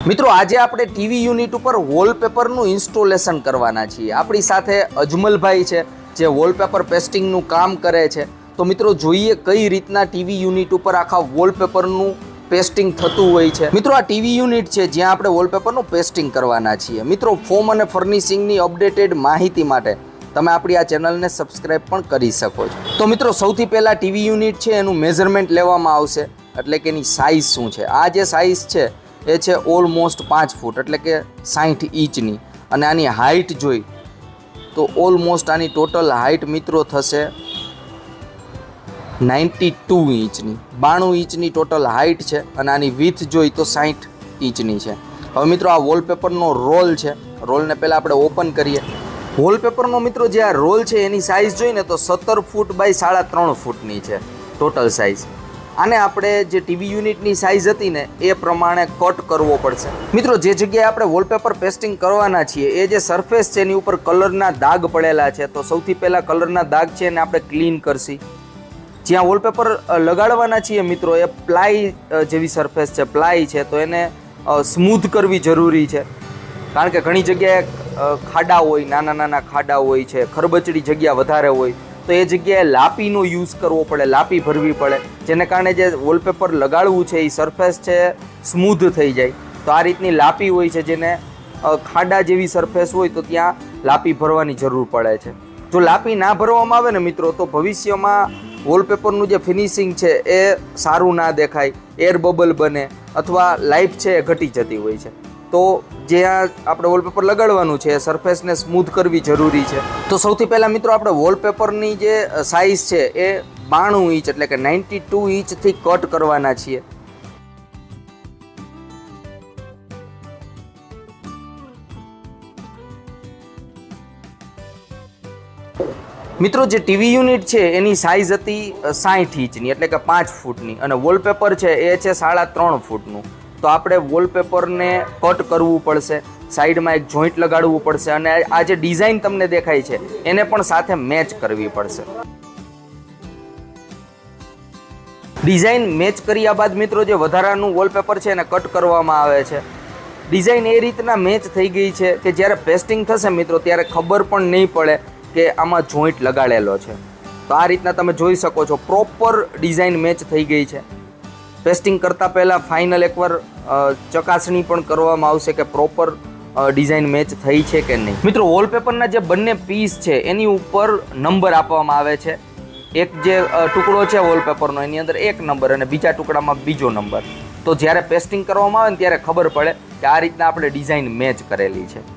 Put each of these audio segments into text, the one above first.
મિત્રો આજે આપણે ટીવી યુનિટ ઉપર વોલપેપરનું ઇન્સ્ટોલેશન કરવાના છીએ। આપણી સાથે અજમલભાઈ છે જે વોલપેપર પેસ્ટિંગનું કામ કરે છે। તો મિત્રો જોઈએ કઈ રીતના ટીવી યુનિટ ઉપર આખા વોલપેપરનું પેસ્ટિંગ થતું હોય છે। મિત્રો આ ટીવી યુનિટ છે જ્યાં આપણે વોલપેપરનું પેસ્ટિંગ કરવાના છીએ। મિત્રો ફોમ અને ફર્નિશિંગની અપડેટેડ માહિતી માટે તમે આપણી આ ચેનલને સબસ્ક્રાઇબ પણ કરી શકો છો। તો મિત્રો સૌથી પહેલાં ટીવી યુનિટ છે એનું મેઝરમેન્ટ લેવામાં આવશે, એટલે કે એની સાઇઝ શું છે। આ જે સાઇઝ છે એ છે ઓલમોસ્ટ 5 ફૂટ એટલે કે 60 ઇંચની, અને આની હાઇટ જોઈ તો ઓલમોસ્ટ આની ટોટલ હાઇટ મિત્રો થશે 92 ઇંચની, 92 ઇંચની ટોટલ હાઇટ છે, અને આની વિથ જોઈ તો 60 ઇંચની છે। હવે મિત્રો આ વોલપેપરનો રોલ છે, રોલને પહેલાં આપણે ઓપન કરીએ। વોલપેપરનો મિત્રો જે આ રોલ છે એની સાઇઝ જોઈને તો 17 ફૂટ બાય 3.5 ફૂટની છે ટોટલ સાઇઝ। આને આપણે જે ટીવી યુનિટની સાઇઝ હતી ને એ પ્રમાણે કટ કરવો પડશે। મિત્રો જે જગ્યાએ આપણે વોલપેપર પેસ્ટિંગ કરવાના છીએ એ જે સરફેસ છે એની ઉપર કલરના દાગ પડેલા છે, તો સૌથી પહેલાં કલરના દાગ છે એને આપણે ક્લીન કરશી। જ્યાં વોલપેપર લગાડવાના છીએ મિત્રો એ પ્લાય જેવી સરફેસ છે, પ્લાય છે, તો એને સ્મૂથ કરવી જરૂરી છે, કારણ કે ઘણી જગ્યાએ ખાડા હોય, નાના નાના ખાડા હોય છે, ખરબચડી જગ્યા વધારે હોય, તો એ જગ્યાએ લાપીનો યુઝ કરવો પડે, લાપી ભરવી પડે, જેને કારણે જે વોલપેપર લગાડવું છે એ સરફેસ છે સ્મૂધ થઈ જાય। તો આ રીતની લાપી હોય છે, જેને ખાડા જેવી સરફેસ હોય તો ત્યાં લાપી ભરવાની જરૂર પડે છે। જો લાપી ના ભરવામાં આવે ને મિત્રો તો ભવિષ્યમાં વોલપેપરનું જે ફિનિશિંગ છે એ સારું ના દેખાય, એર બબલ બને, અથવા લાઈફ છે એ ઘટી જતી હોય છે। તો જ્યાં આપણે વોલપેપર લગાડવાનું છે એ સરફેસને સ્મૂથ કરવી જરૂરી છે। તો સૌથી પહેલાં મિત્રો આપણે વોલપેપરની જે સાઇઝ છે એ 92 ઇંચ એટલે કે 92 ઇંચથી કટ કરવાના છીએ। મિત્રો જે ટીવી યુનિટ છે એની સાઇઝ હતી 60 ઇંચની એટલે કે 5 ફૂટની, અને વોલપેપર છે એ છે 3.5 ફૂટનું। તો આપણે વોલપેપરને કટ કરવું પડશે, સાઈડમાં એક જોઈન્ટ લગાડવું પડશે, અને આ જે ડિઝાઇન તમને દેખાય છે એને પણ સાથે મેચ કરવી પડશે। ડિઝાઇન મેચ કર્યા બાદ મિત્રો જે વધારાનું વોલપેપર છે એને કટ કરવામાં આવે છે। ડિઝાઇન એ રીતના મેચ થઈ ગઈ છે કે જ્યારે પેસ્ટિંગ થશે મિત્રો ત્યારે ખબર પણ નહીં પડે કે આમાં જોઈન્ટ લગાડેલો છે। તો આ રીતના તમે જોઈ શકો છો પ્રોપર ડિઝાઇન મેચ થઈ ગઈ છે। પેસ્ટિંગ કરતાં પહેલાં ફાઇનલ એકવાર ચકાસણી પણ કરવામાં આવશે કે પ્રોપર ડિઝાઇન મેચ થઈ છે કે નહીં। મિત્રો વોલપેપરના જે બંને પીસ છે એની ઉપર નંબર આપવામાં આવે છે। એક જે ટુકડો છે વોલપેપરનો એની અંદર 1 નંબર અને બીજા ટુકડામાં બીજો નંબર। તો જ્યારે પેસ્ટિંગ કરવામાં આવે ને ત્યારે ખબર પડે કે આ રીતના આપણે ડિઝાઇન મેચ કરેલી છે।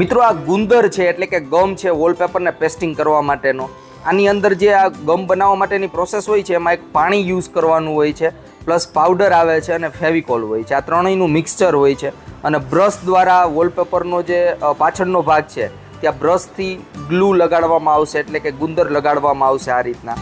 મિત્રો આ ગુંદર છે એટલે કે ગમ છે વોલપેપરને પેસ્ટિંગ કરવા માટેનો। આની અંદર જે આ ગમ બનાવવા માટેની પ્રોસેસ હોય છે એમાં એક પાણી યુઝ કરવાનું હોય છે, પ્લસ પાવડર આવે છે અને ફેવિકોલ હોય છે। આ ત્રણેયનું મિક્સચર હોય છે, અને બ્રશ દ્વારા વોલપેપરનો જે પાછળનો ભાગ છે ત્યાં બ્રશથી ગ્લુ લગાડવામાં આવશે, એટલે કે ગુંદર લગાડવામાં આવશે આ રીતના।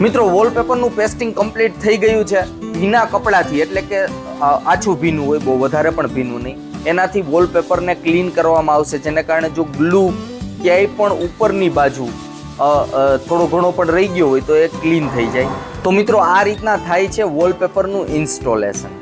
મિત્રો વોલપેપરનું પેસ્ટિંગ કમ્પ્લીટ થઈ ગયું છે ભીના કપડાથી, એટલે કે આછું ભીનું હોય, બહુ વધારે પણ ભીનું નહીં. એનાથી વોલપેપરને ક્લીન કરવામાં આવશે, જેને કારણે જો ગ્લુ ક્યાંય પણ ઉપરની બાજુ થોડો ઘણો પણ રહી ગયો હોય તો એ ક્લીન થઈ જાય. તો મિત્રો આ રીતના થાય છે વોલપેપરનું ઇન્સ્ટોલેશન.